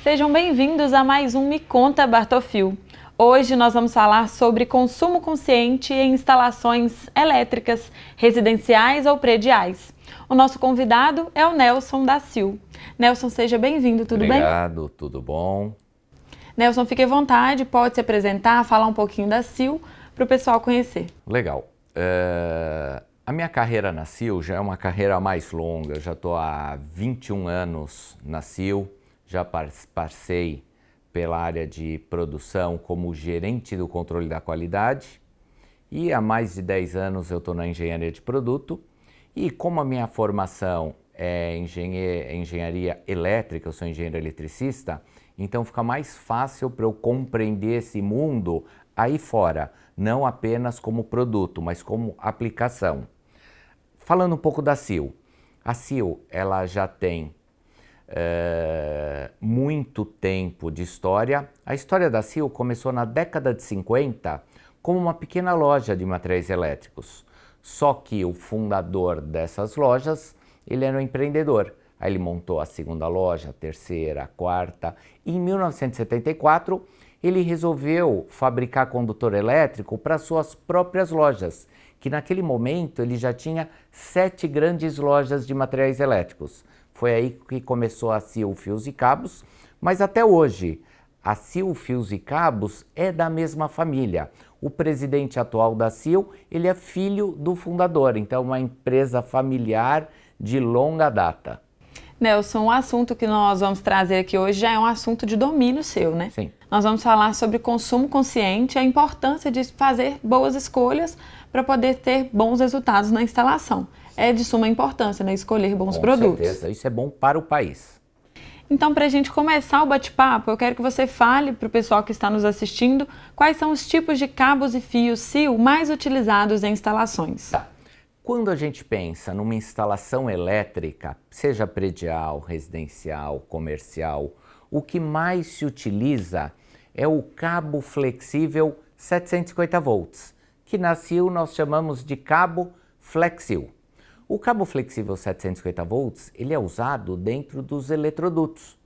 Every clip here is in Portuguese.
Sejam bem-vindos a mais um Me Conta Bartolfil. Hoje nós vamos falar sobre consumo consciente em instalações elétricas, residenciais ou prediais. O nosso convidado é o Nelson da Sil. Nelson, seja bem-vindo, tudo bem? Obrigado, tudo bom? Nelson, fique à vontade, pode se apresentar, falar um pouquinho da Sil para o pessoal conhecer. Legal. A minha carreira na Sil já é uma carreira mais longa, já estou há 21 anos na Sil, já passei pela área de produção como gerente do controle da qualidade e há mais de 10 anos eu estou na engenharia de produto e como a minha formação é engenharia elétrica, eu sou engenheiro eletricista, então fica mais fácil para eu compreender esse mundo aí fora, não apenas como produto, mas como aplicação. Falando um pouco da Sil, a Sil ela já tem muito tempo de história. A história da Sil começou na década de 50 como uma pequena loja de materiais elétricos. Só que o fundador dessas lojas, ele era um empreendedor. Aí ele montou a segunda loja, a terceira, a quarta. E em 1974, ele resolveu fabricar condutor elétrico para suas próprias lojas, que naquele momento ele já tinha 7 grandes lojas de materiais elétricos. Foi aí que começou a Sil Fios e Cabos, mas até hoje a Sil Fios e Cabos é da mesma família. O presidente atual da Sil, ele é filho do fundador, então é uma empresa familiar de longa data. Nelson, o assunto que nós vamos trazer aqui hoje já é um assunto de domínio seu, né? Sim. Nós vamos falar sobre consumo consciente e a importância de fazer boas escolhas para poder ter bons resultados na instalação. É de suma importância, né? Escolher bons produtos. Com certeza, isso é bom para o país. Então, para a gente começar o bate-papo, eu quero que você fale para o pessoal que está nos assistindo quais são os tipos de cabos e fios Sil mais utilizados em instalações. Tá. Quando a gente pensa numa instalação elétrica, seja predial, residencial, comercial, o que mais se utiliza é o cabo flexível 750 volts, que na Sil nós chamamos de cabo Flexil. O cabo flexível 750 volts, ele é usado dentro dos eletrodutos.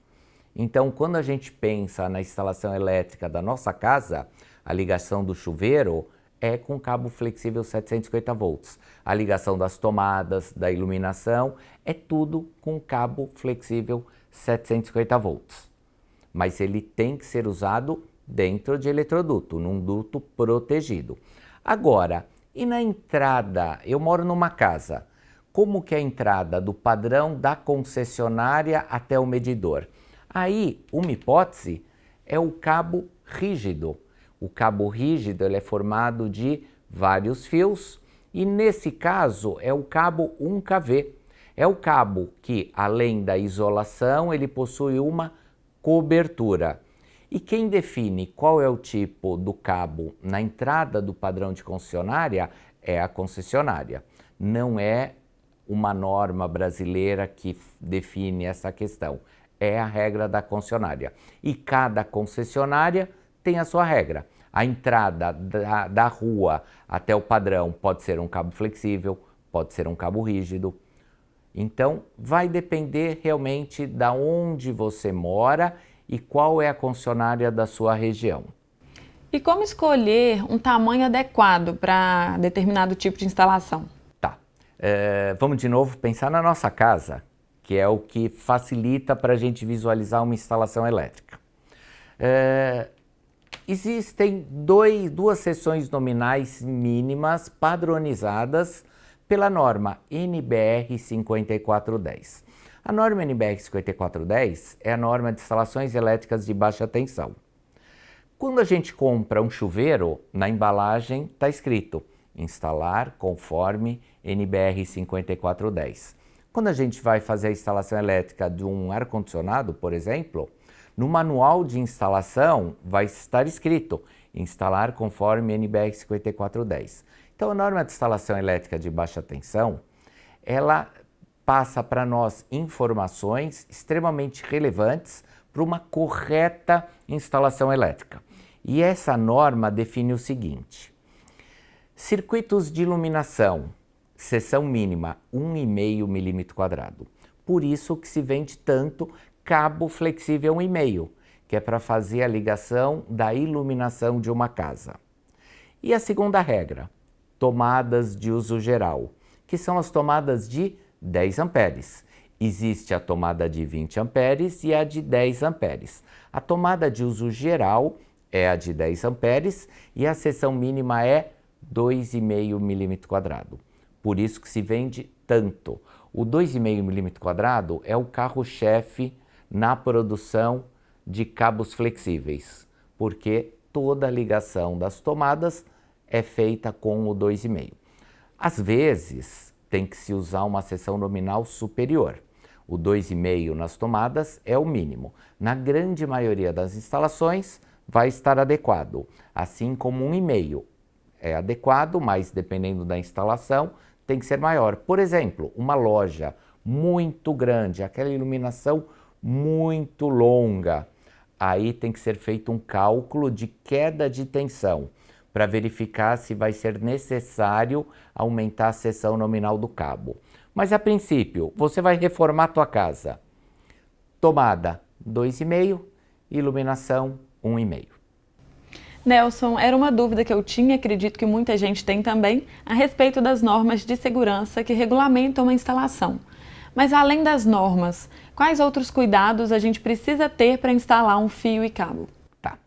Então, quando a gente pensa na instalação elétrica da nossa casa, a ligação do chuveiro é com cabo flexível 750 volts. A ligação das tomadas, da iluminação, é tudo com cabo flexível 750 volts. Mas ele tem que ser usado dentro de eletroduto, num duto protegido. Agora, e na entrada? Eu moro numa casa. Como que é a entrada do padrão da concessionária até o medidor? Aí, uma hipótese é o cabo rígido. O cabo rígido ele é formado de vários fios e nesse caso é o cabo 1kV. É o cabo que, além da isolação, ele possui uma cobertura. E quem define qual é o tipo do cabo na entrada do padrão de concessionária é a concessionária. Não é uma norma brasileira que define essa questão. É a regra da concessionária. E cada concessionária tem a sua regra. A entrada da rua até o padrão pode ser um cabo flexível, pode ser um cabo rígido. Então, vai depender realmente de onde você mora e qual é a concessionária da sua região. E como escolher um tamanho adequado para determinado tipo de instalação? Tá. Vamos de novo pensar na nossa casa, que é o que facilita para a gente visualizar uma instalação elétrica. Existem duas seções nominais mínimas padronizadas pela norma NBR 5410. A norma NBR 5410 é a norma de instalações elétricas de baixa tensão. Quando a gente compra um chuveiro, na embalagem está escrito instalar conforme NBR 5410. Quando a gente vai fazer a instalação elétrica de um ar-condicionado, por exemplo, no manual de instalação vai estar escrito instalar conforme NBR 5410. Então a norma de instalação elétrica de baixa tensão, ela passa para nós informações extremamente relevantes para uma correta instalação elétrica. E essa norma define o seguinte: circuitos de iluminação, seção mínima 1,5 milímetro quadrado. Por isso que se vende tanto cabo flexível 1,5, que é para fazer a ligação da iluminação de uma casa. E a segunda regra, tomadas de uso geral, que são as tomadas de 10 amperes. Existe a tomada de 20 amperes e a de 10 amperes. A tomada de uso geral é a de 10 amperes e a seção mínima é 2,5 milímetro quadrado. Por isso que se vende tanto. O 2,5 milímetro quadrado é o carro-chefe na produção de cabos flexíveis, porque toda a ligação das tomadas é feita com o 2,5. Às vezes, tem que se usar uma seção nominal superior. O 2,5 nas tomadas é o mínimo. Na grande maioria das instalações, vai estar adequado, assim como 1,5 é adequado, mas dependendo da instalação, tem que ser maior. Por exemplo, uma loja muito grande, aquela iluminação muito longa, aí tem que ser feito um cálculo de queda de tensão para verificar se vai ser necessário aumentar a seção nominal do cabo. Mas a princípio, você vai reformar a tua casa. Tomada 2,5, iluminação 1,5. Nelson, era uma dúvida que eu tinha, acredito que muita gente tem também, a respeito das normas de segurança que regulamentam uma instalação. Mas além das normas, quais outros cuidados a gente precisa ter para instalar um fio e cabo? Tá.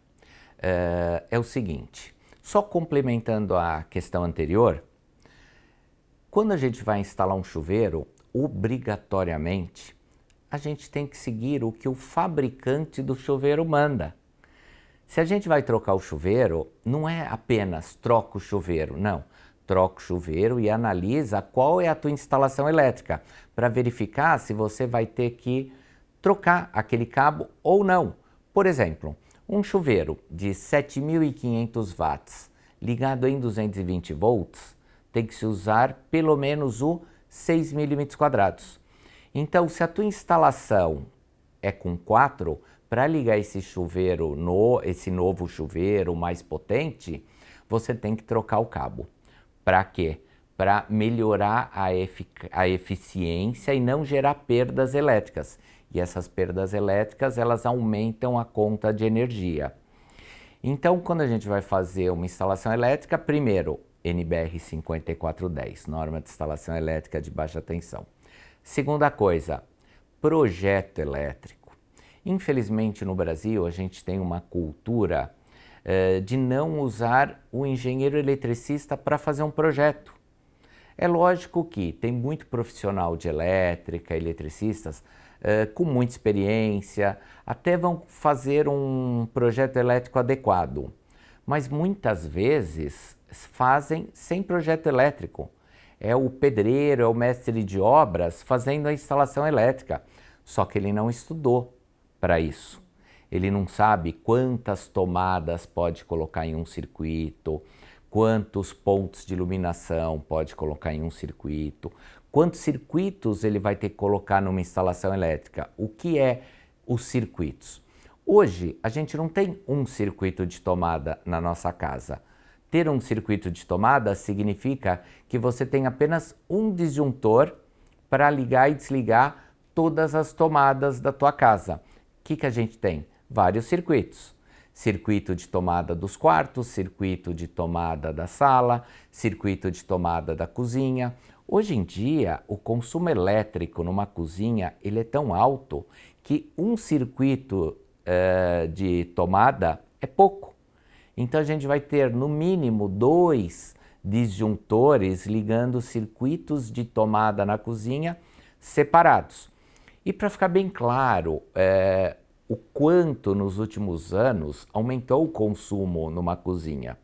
É o seguinte, só complementando a questão anterior, quando a gente vai instalar um chuveiro, obrigatoriamente, a gente tem que seguir o que o fabricante do chuveiro manda. Se a gente vai trocar o chuveiro, não é apenas troca o chuveiro, não. Troca o chuveiro e analisa qual é a tua instalação elétrica, para verificar se você vai ter que trocar aquele cabo ou não. Por exemplo, um chuveiro de 7.500 watts ligado em 220 volts, tem que se usar pelo menos o 6 milímetros quadrados. Então, se a tua instalação é com 4, para ligar esse chuveiro, esse novo chuveiro mais potente, você tem que trocar o cabo. Para quê? Para melhorar a eficiência e não gerar perdas elétricas. E essas perdas elétricas, elas aumentam a conta de energia. Então, quando a gente vai fazer uma instalação elétrica, primeiro, NBR 5410, norma de instalação elétrica de baixa tensão. Segunda coisa, projeto elétrico. Infelizmente, no Brasil, a gente tem uma cultura de não usar o engenheiro eletricista para fazer um projeto. É lógico que tem muito profissional de elétrica, eletricistas, com muita experiência, até vão fazer um projeto elétrico adequado, mas muitas vezes fazem sem projeto elétrico. É o pedreiro, é o mestre de obras fazendo a instalação elétrica, só que ele não estudou para isso. Ele não sabe quantas tomadas pode colocar em um circuito, quantos pontos de iluminação pode colocar em um circuito, quantos circuitos ele vai ter que colocar numa instalação elétrica. O que é os circuitos? Hoje, a gente não tem um circuito de tomada na nossa casa. Ter um circuito de tomada significa que você tem apenas um disjuntor para ligar e desligar todas as tomadas da tua casa. O que a gente tem? Vários circuitos. Circuito de tomada dos quartos, circuito de tomada da sala, circuito de tomada da cozinha. Hoje em dia, o consumo elétrico numa cozinha ele é tão alto que um circuito de tomada é pouco. Então a gente vai ter no mínimo 2 disjuntores ligando circuitos de tomada na cozinha separados. E para ficar bem claro, o quanto nos últimos anos aumentou o consumo numa cozinha.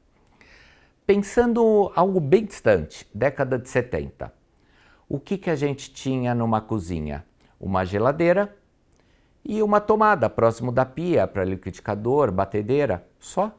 Pensando algo bem distante, década de 70, o que a gente tinha numa cozinha? Uma geladeira e uma tomada próximo da pia para liquidificador, batedeira, só. O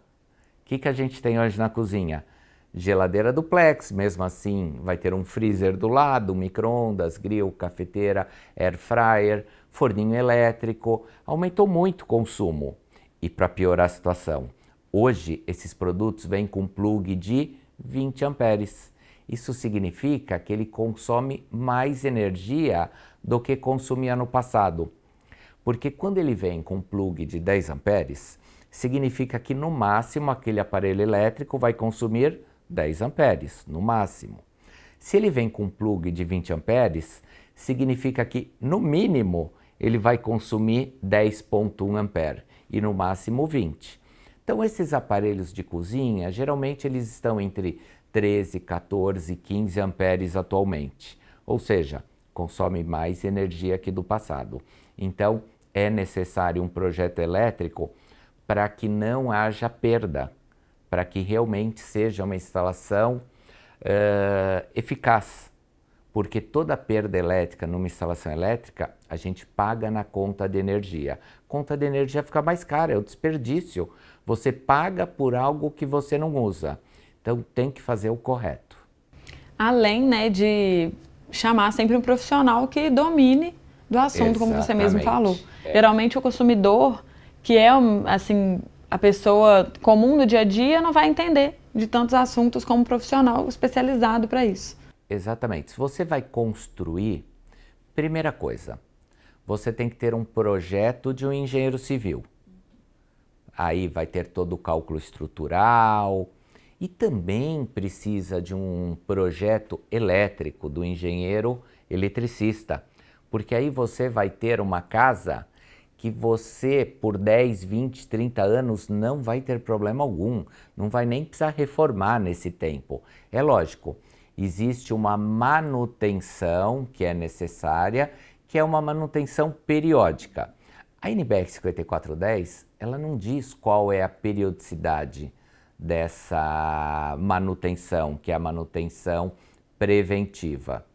que a gente tem hoje na cozinha? Geladeira duplex, mesmo assim vai ter um freezer do lado, micro-ondas, grill, cafeteira, air fryer, forninho elétrico, aumentou muito o consumo. E para piorar a situação, hoje esses produtos vêm com plug de 20 amperes. Isso significa que ele consome mais energia do que consumia no passado. Porque quando ele vem com um plug de 10 amperes, significa que no máximo aquele aparelho elétrico vai consumir 10 amperes, no máximo. Se ele vem com um plug de 20 amperes, significa que no mínimo ele vai consumir 10,1 ampere e no máximo 20. Então esses aparelhos de cozinha, geralmente eles estão entre 13, 14, 15 amperes atualmente. Ou seja, consome mais energia que do passado. Então é necessário um projeto elétrico para que não haja perda, para que realmente seja uma instalação eficaz. Porque toda perda elétrica numa instalação elétrica, a gente paga na conta de energia. Conta de energia fica mais cara, é o desperdício. Você paga por algo que você não usa. Então tem que fazer o correto. Além, né, de chamar sempre um profissional que domine do assunto, como você mesmo falou. Geralmente o consumidor, que é assim, a pessoa comum do dia a dia, não vai entender de tantos assuntos como um profissional especializado para isso. Exatamente. Se você vai construir, primeira coisa, você tem que ter um projeto de um engenheiro civil. Aí vai ter todo o cálculo estrutural e também precisa de um projeto elétrico do engenheiro eletricista, porque aí você vai ter uma casa que você, por 10, 20, 30 anos, não vai ter problema algum, não vai nem precisar reformar nesse tempo. É lógico, existe uma manutenção que é necessária, que é uma manutenção periódica. A NBR 5410, ela não diz qual é a periodicidade dessa manutenção, que é a manutenção preventiva.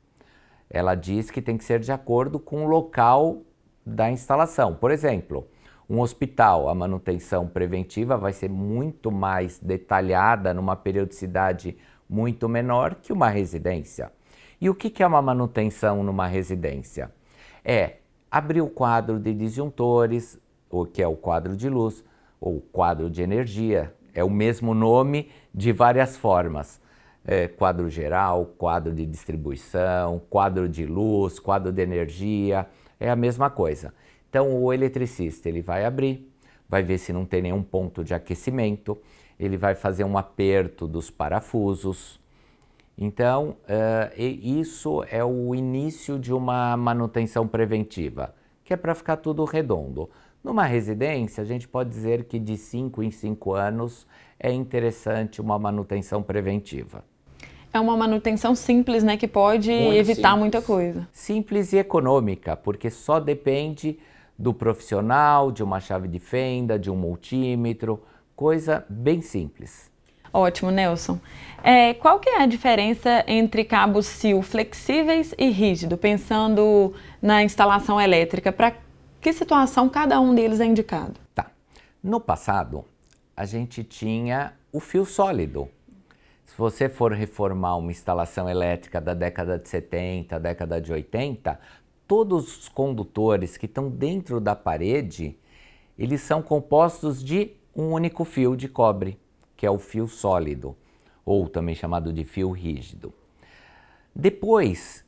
Ela diz que tem que ser de acordo com o local da instalação. Por exemplo, um hospital, a manutenção preventiva vai ser muito mais detalhada, numa periodicidade muito menor que uma residência. E o que é uma manutenção numa residência? É abrir o quadro de disjuntores, o que é o quadro de luz, ou quadro de energia. É o mesmo nome de várias formas. Quadro geral, quadro de distribuição, quadro de luz, quadro de energia, é a mesma coisa. Então o eletricista ele vai abrir, vai ver se não tem nenhum ponto de aquecimento, ele vai fazer um aperto dos parafusos. Então isso é o início de uma manutenção preventiva, que é para ficar tudo redondo. Numa residência, a gente pode dizer que de 5 em 5 anos é interessante uma manutenção preventiva. É uma manutenção simples, né, que pode evitar muita coisa. Simples e econômica, porque só depende do profissional, de uma chave de fenda, de um multímetro, coisa bem simples. Ótimo, Nelson. Qual que é a diferença entre cabos fio flexíveis e rígido, pensando na instalação elétrica? Para que situação cada um deles é indicado? Tá. No passado, a gente tinha o fio sólido. Se você for reformar uma instalação elétrica da década de 70, década de 80, todos os condutores que estão dentro da parede, eles são compostos de um único fio de cobre, que é o fio sólido, ou também chamado de fio rígido. Depois,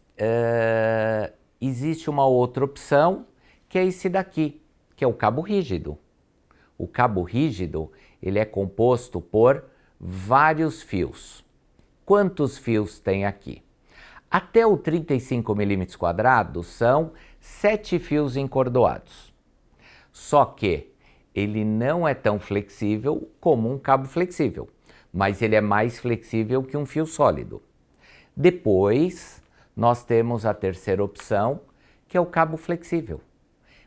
existe uma outra opção, que é esse daqui, que é o cabo rígido. O cabo rígido, ele é composto por vários fios. Quantos fios tem aqui? Até o 35 milímetros quadrados são 7 fios encordoados. Só que ele não é tão flexível como um cabo flexível, mas ele é mais flexível que um fio sólido. Depois, nós temos a terceira opção, que é o cabo flexível.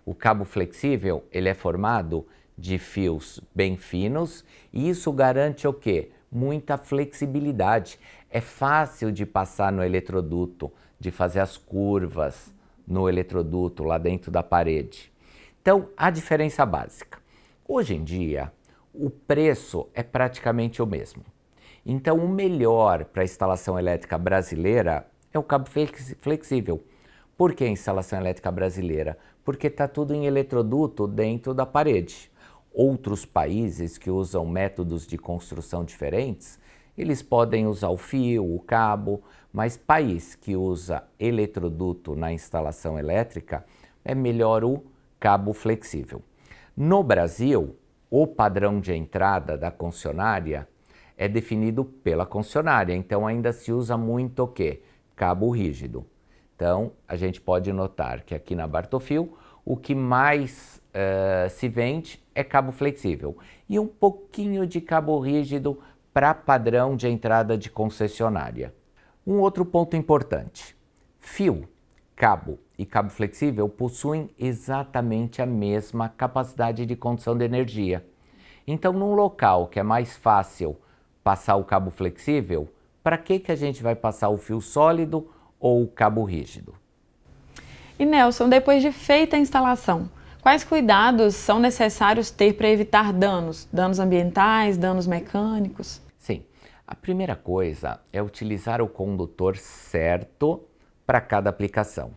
O cabo flexível, ele é formado de fios bem finos e isso garante o quê? Muita flexibilidade. É fácil de passar no eletroduto, de fazer as curvas no eletroduto lá dentro da parede. Então, a diferença básica. Hoje em dia, o preço é praticamente o mesmo. Então, o melhor para a instalação elétrica brasileira é o cabo flexível. Por que a instalação elétrica brasileira? Porque está tudo em eletroduto dentro da parede. Outros países que usam métodos de construção diferentes, eles podem usar o fio, o cabo, mas país que usa eletroduto na instalação elétrica é melhor o cabo flexível. No Brasil, o padrão de entrada da concessionária é definido pela concessionária, então ainda se usa muito o quê? Cabo rígido. Então, a gente pode notar que aqui na Bartofil, o que mais se vende é cabo flexível e um pouquinho de cabo rígido para padrão de entrada de concessionária. Um outro ponto importante, fio, cabo e cabo flexível possuem exatamente a mesma capacidade de condução de energia. Então, num local que é mais fácil passar o cabo flexível, para que a gente vai passar o fio sólido ou o cabo rígido? E Nelson, depois de feita a instalação, quais cuidados são necessários ter para evitar danos? Danos ambientais, danos mecânicos? Sim, a primeira coisa é utilizar o condutor certo para cada aplicação.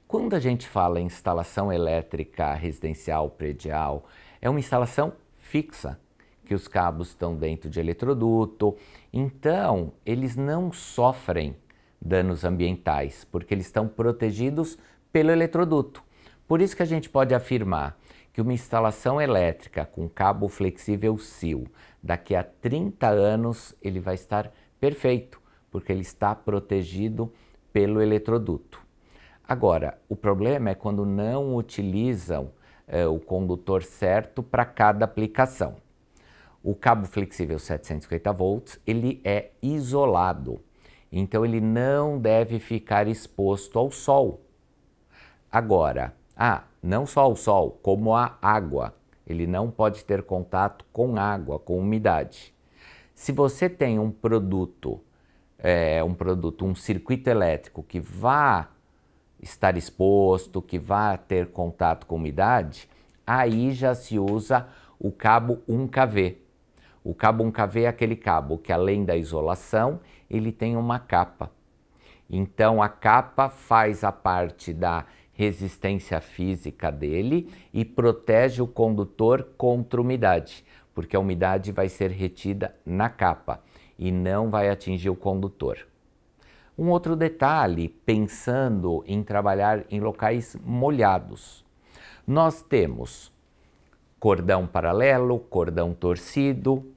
Quando a gente fala em instalação elétrica residencial predial, é uma instalação fixa, que os cabos estão dentro de eletroduto, então eles não sofrem danos ambientais, porque eles estão protegidos pelo eletroduto. Por isso que a gente pode afirmar que uma instalação elétrica com cabo flexível SIL, daqui a 30 anos ele vai estar perfeito, porque ele está protegido pelo eletroduto. Agora, o problema é quando não utilizam o condutor certo para cada aplicação. O cabo flexível 750 volts, ele é isolado, então ele não deve ficar exposto ao sol. Agora, não só ao sol, como à água. Ele não pode ter contato com água, com umidade. Se você tem um produto, um circuito elétrico que vá estar exposto, que vá ter contato com umidade, aí já se usa o cabo 1kV. O cabo 1kV é aquele cabo que, além da isolação, ele tem uma capa. Então, a capa faz a parte da resistência física dele e protege o condutor contra umidade, porque a umidade vai ser retida na capa e não vai atingir o condutor. Um outro detalhe, pensando em trabalhar em locais molhados, nós temos cordão paralelo, cordão torcido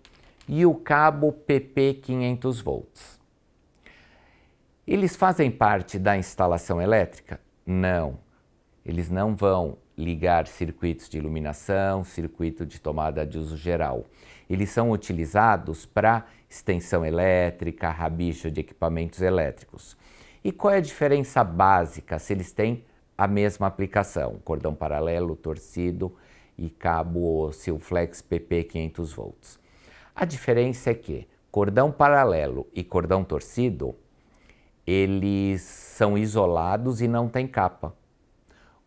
e o cabo PP 500 volts. Eles fazem parte da instalação elétrica? Não. Eles não vão ligar circuitos de iluminação, circuito de tomada de uso geral. Eles são utilizados para extensão elétrica, rabicho de equipamentos elétricos. E qual é a diferença básica se eles têm a mesma aplicação? Cordão paralelo, torcido e cabo Silflex PP 500 volts. A diferença é que cordão paralelo e cordão torcido, eles são isolados e não têm capa.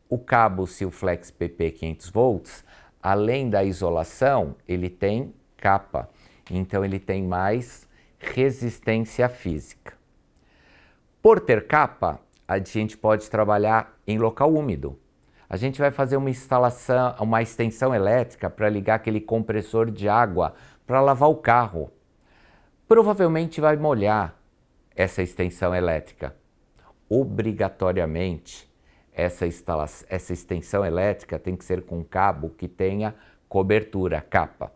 O cabo Silflex PP 500 volts, além da isolação, ele tem capa, então ele tem mais resistência física. Por ter capa, a gente pode trabalhar em local úmido. A gente vai fazer uma instalação, uma extensão elétrica para ligar aquele compressor de água para lavar o carro. Provavelmente vai molhar essa extensão elétrica. Obrigatoriamente, essa extensão elétrica tem que ser com cabo que tenha cobertura, capa.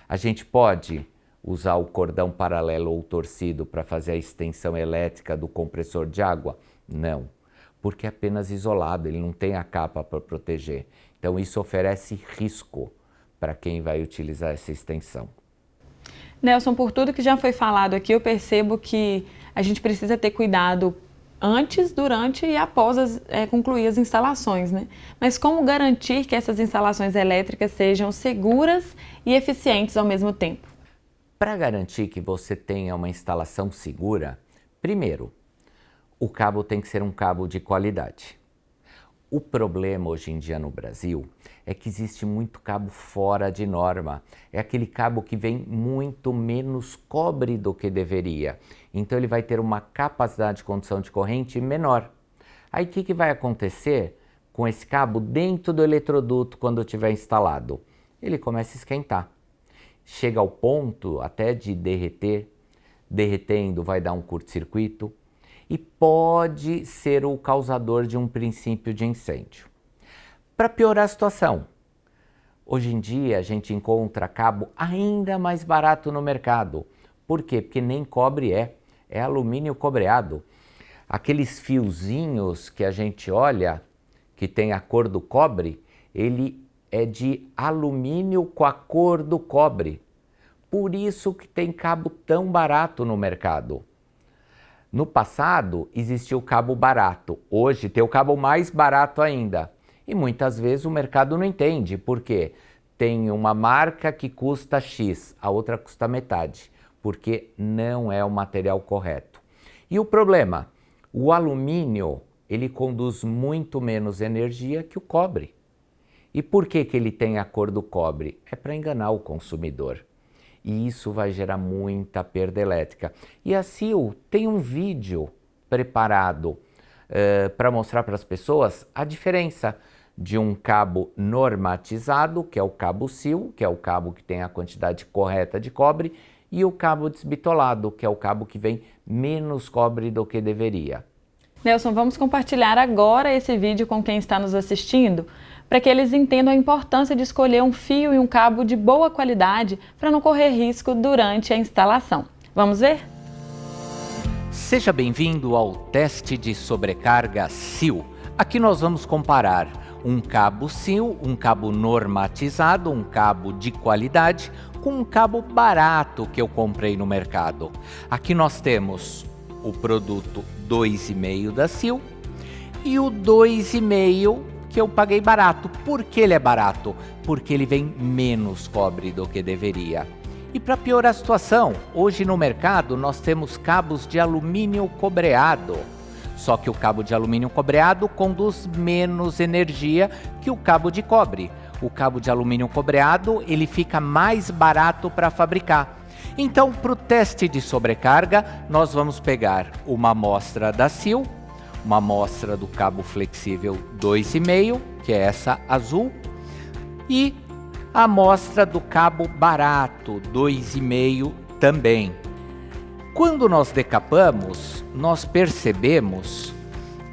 A gente pode usar o cordão paralelo ou torcido para fazer a extensão elétrica do compressor de água? Não, porque é apenas isolado, ele não tem a capa para proteger. Então isso oferece risco para quem vai utilizar essa extensão. Nelson, por tudo que já foi falado aqui, eu percebo que a gente precisa ter cuidado antes, durante e após concluir as instalações, né? Mas como garantir que essas instalações elétricas sejam seguras e eficientes ao mesmo tempo? Para garantir que você tenha uma instalação segura, primeiro, o cabo tem que ser um cabo de qualidade. O problema hoje em dia no Brasil é que existe muito cabo fora de norma. É aquele cabo que vem muito menos cobre do que deveria. Então ele vai ter uma capacidade de condução de corrente menor. Aí o que vai acontecer com esse cabo dentro do eletroduto quando estiver instalado? Ele começa a esquentar. Chega ao ponto até de derreter. Derretendo vai dar um curto-circuito. E pode ser o causador de um princípio de incêndio. Para piorar a situação, hoje em dia a gente encontra cabo ainda mais barato no mercado. Por quê? Porque nem cobre é alumínio cobreado. Aqueles fiozinhos que a gente olha, que tem a cor do cobre, ele é de alumínio com a cor do cobre. Por isso que tem cabo tão barato no mercado. No passado existia o cabo barato, hoje tem o cabo mais barato ainda. E muitas vezes o mercado não entende, porque tem uma marca que custa X, a outra custa metade, porque não é o material correto. E o problema? O alumínio, ele conduz muito menos energia que o cobre. E por que ele tem a cor do cobre? É para enganar o consumidor. E isso vai gerar muita perda elétrica. E a Sil tem um vídeo preparado para mostrar para as pessoas a diferença de um cabo normatizado, que é o cabo Sil, que é o cabo que tem a quantidade correta de cobre, e o cabo desbitolado, que é o cabo que vem menos cobre do que deveria. Nelson, vamos compartilhar agora esse vídeo com quem está nos assistindo, para que eles entendam a importância de escolher um fio e um cabo de boa qualidade para não correr risco durante a instalação. Vamos ver? Seja bem-vindo ao teste de sobrecarga Sil. Aqui nós vamos comparar um cabo Sil, um cabo normatizado, um cabo de qualidade, com um cabo barato que eu comprei no mercado. Aqui nós temos o produto 2,5 da Sil e o 2,5 que eu paguei barato. Por que ele é barato? Porque ele vem menos cobre do que deveria. E para piorar a situação, hoje no mercado nós temos cabos de alumínio cobreado. Só que o cabo de alumínio cobreado conduz menos energia que o cabo de cobre. O cabo de alumínio cobreado, ele fica mais barato para fabricar. Então, para o teste de sobrecarga, nós vamos pegar uma amostra da Sil, uma amostra do cabo flexível 2,5, que é essa azul, e a amostra do cabo barato 2,5 também. Quando nós decapamos, nós percebemos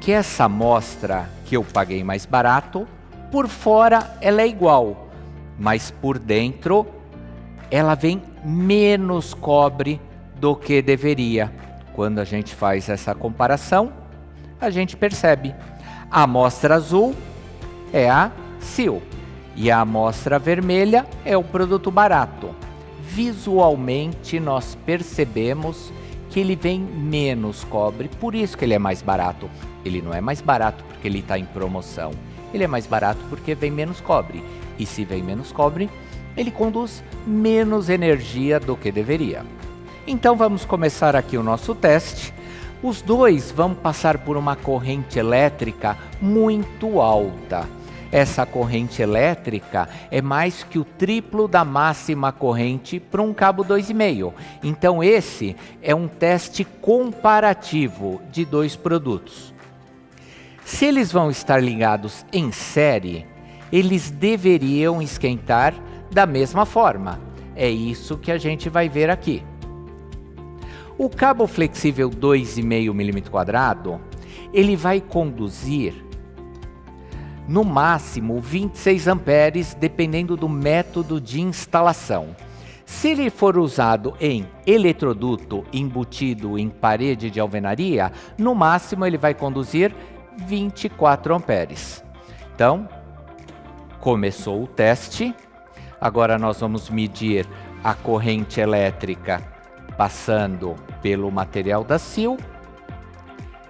que essa amostra que eu paguei mais barato, por fora ela é igual, mas por dentro ela vem menos cobre do que deveria. Quando a gente faz essa comparação, a gente percebe. A amostra azul é a Sil e a amostra vermelha é o produto barato. Visualmente nós percebemos que ele vem menos cobre, por isso que ele é mais barato. Ele não é mais barato porque ele está em promoção. Ele é mais barato porque vem menos cobre. E se vem menos cobre, ele conduz menos energia do que deveria. Então vamos começar aqui o nosso teste. Os dois vão passar por uma corrente elétrica muito alta. Essa corrente elétrica é mais que o triplo da máxima corrente para um cabo 2,5. Então esse é um teste comparativo de dois produtos. Se eles vão estar ligados em série, eles deveriam esquentar da mesma forma. É isso que a gente vai ver aqui. O cabo flexível 2,5 mm², ele vai conduzir no máximo 26 amperes, dependendo do método de instalação. Se ele for usado em eletroduto embutido em parede de alvenaria, no máximo ele vai conduzir 24 amperes. Então, começou o teste. Agora nós vamos medir a corrente elétrica passando pelo material da Sil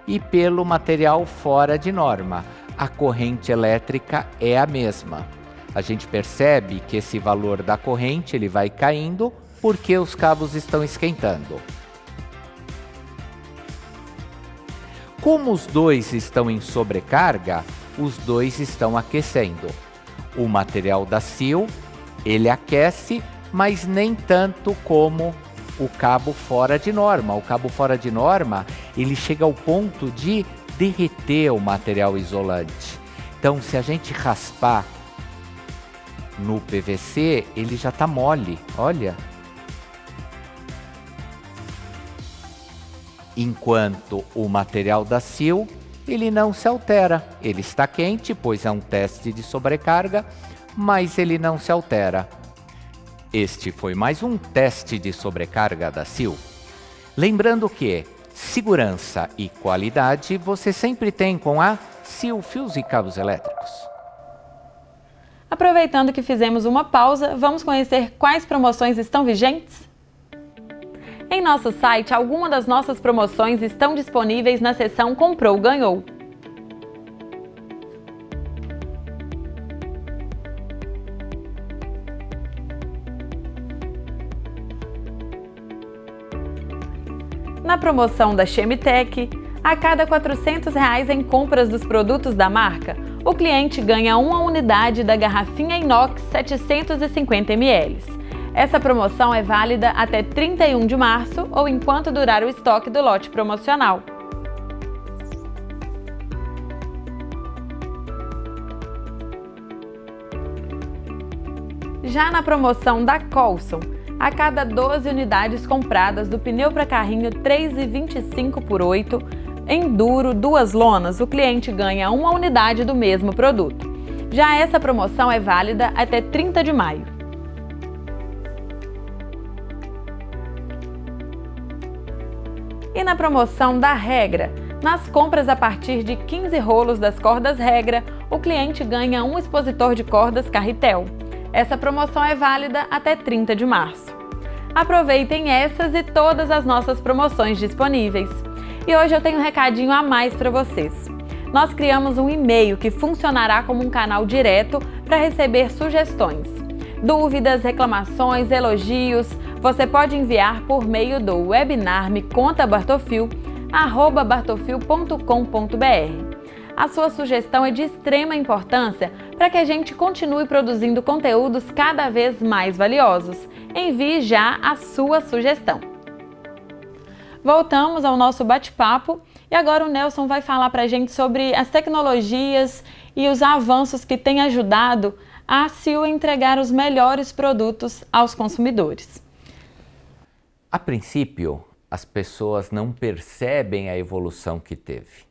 e pelo material fora de norma. A corrente elétrica é a mesma. A gente percebe que esse valor da corrente ele vai caindo porque os cabos estão esquentando. Como os dois estão em sobrecarga, os dois estão aquecendo. O material da Sil, ele aquece, mas nem tanto como o cabo fora de norma. O cabo fora de norma, ele chega ao ponto de derreter o material isolante. Então, se a gente raspar no PVC, ele já está mole, olha. Enquanto o material da Sil, ele não se altera. Ele está quente, pois é um teste de sobrecarga, mas ele não se altera. Este foi mais um teste de sobrecarga da Sil. Lembrando que segurança e qualidade você sempre tem com a Sil Fios e Cabos Elétricos. Aproveitando que fizemos uma pausa, vamos conhecer quais promoções estão vigentes? Em nosso site, algumas das nossas promoções estão disponíveis na seção Comprou, Ganhou. Na promoção da Chemitec, a cada R$ 400 em compras dos produtos da marca, o cliente ganha uma unidade da garrafinha inox 750 ml. Essa promoção é válida até 31 de março ou enquanto durar o estoque do lote promocional. Já na promoção da Coulson, a cada 12 unidades compradas do pneu para carrinho 3,25 por 8, Enduro 2 lonas, o cliente ganha uma unidade do mesmo produto. Já essa promoção é válida até 30 de maio. E na promoção da Regra, nas compras a partir de 15 rolos das cordas Regra, o cliente ganha um expositor de cordas Carretel. Essa promoção é válida até 30 de março. Aproveitem essas e todas as nossas promoções disponíveis. E hoje eu tenho um recadinho a mais para vocês. Nós criamos um e-mail que funcionará como um canal direto para receber sugestões. Dúvidas, reclamações, elogios, você pode enviar por meio do webinar mecontabartofil@bartofil.com.br. A sua sugestão é de extrema importância para que a gente continue produzindo conteúdos cada vez mais valiosos. Envie já a sua sugestão. Voltamos ao nosso bate-papo e agora o Nelson vai falar para a gente sobre as tecnologias e os avanços que têm ajudado a Sil entregar os melhores produtos aos consumidores. A princípio, as pessoas não percebem a evolução que teve.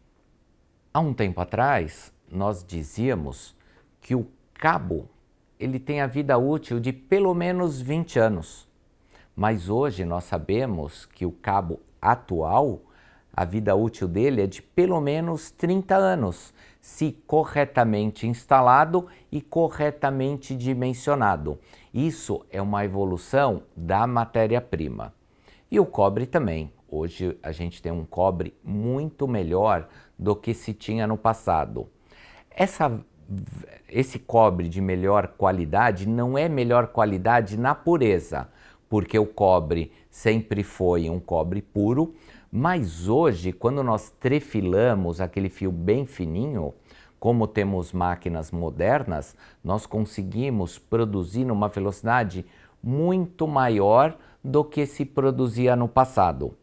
Há um tempo atrás, nós dizíamos que o cabo ele tem a vida útil de pelo menos 20 anos. Mas hoje nós sabemos que o cabo atual, a vida útil dele é de pelo menos 30 anos, se corretamente instalado e corretamente dimensionado. Isso é uma evolução da matéria-prima. E o cobre também. Hoje a gente tem um cobre muito melhor do que se tinha no passado. Esse cobre de melhor qualidade não é melhor qualidade na pureza, porque o cobre sempre foi um cobre puro, mas hoje, quando nós trefilamos aquele fio bem fininho, como temos máquinas modernas, nós conseguimos produzir numa velocidade muito maior do que se produzia no passado.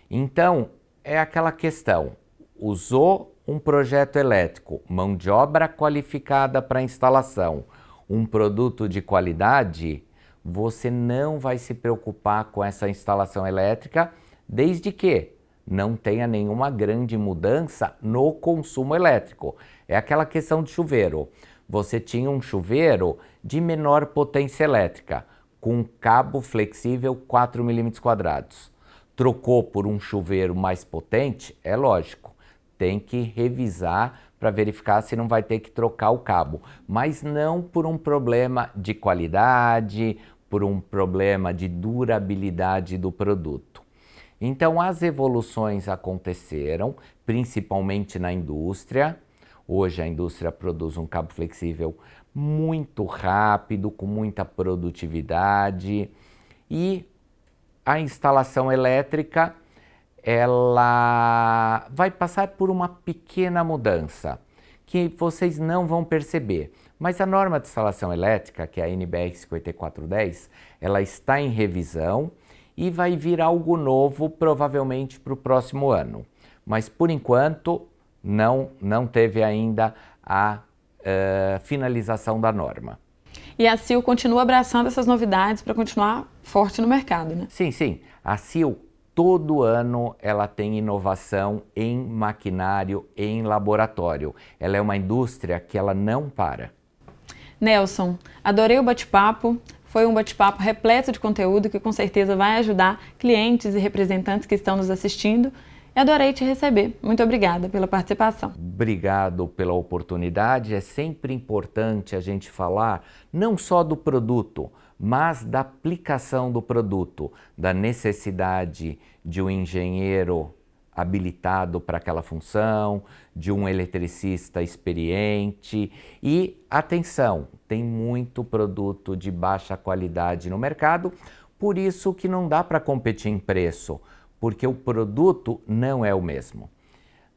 Então, é aquela questão, usou um projeto elétrico, mão de obra qualificada para instalação, um produto de qualidade, você não vai se preocupar com essa instalação elétrica, desde que não tenha nenhuma grande mudança no consumo elétrico. É aquela questão de chuveiro. Você tinha um chuveiro de menor potência elétrica, com um cabo flexível 4 mm². Trocou por um chuveiro mais potente, é lógico, tem que revisar para verificar se não vai ter que trocar o cabo, mas não por um problema de qualidade, por um problema de durabilidade do produto. Então as evoluções aconteceram, principalmente na indústria. Hoje a indústria produz um cabo flexível muito rápido, com muita produtividade, e a instalação elétrica ela vai passar por uma pequena mudança que vocês não vão perceber. Mas a norma de instalação elétrica, que é a NBR 5410, ela está em revisão e vai vir algo novo provavelmente para o próximo ano. Mas por enquanto não teve ainda a finalização da norma. E a Sil continua abraçando essas novidades para continuar forte no mercado, né? Sim, sim. A Sil todo ano ela tem inovação em maquinário, em laboratório. Ela é uma indústria que ela não para. Nelson, adorei o bate-papo. Foi um bate-papo repleto de conteúdo que com certeza vai ajudar clientes e representantes que estão nos assistindo. E adorei te receber. Muito obrigada pela participação. Obrigado pela oportunidade. É sempre importante a gente falar não só do produto, mas da aplicação do produto, da necessidade de um engenheiro habilitado para aquela função, de um eletricista experiente. E atenção, tem muito produto de baixa qualidade no mercado, por isso que não dá para competir em preço, porque o produto não é o mesmo.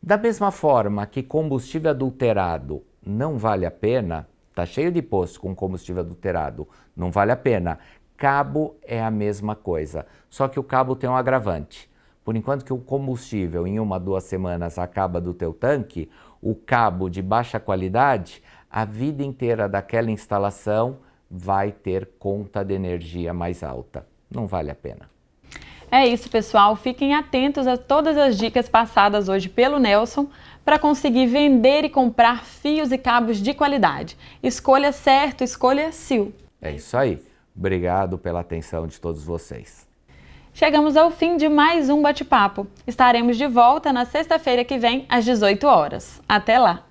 Da mesma forma que combustível adulterado não vale a pena, está cheio de posto com combustível adulterado, não vale a pena. Cabo é a mesma coisa, só que o cabo tem um agravante. Por enquanto que o combustível em 1 a 2 semanas acaba do teu tanque, o cabo de baixa qualidade, a vida inteira daquela instalação vai ter conta de energia mais alta. Não vale a pena. É isso, pessoal. Fiquem atentos a todas as dicas passadas hoje pelo Nelson para conseguir vender e comprar fios e cabos de qualidade. Escolha certo, escolha Sil. É isso aí. Obrigado pela atenção de todos vocês. Chegamos ao fim de mais um bate-papo. Estaremos de volta na sexta-feira que vem, às 18 horas. Até lá!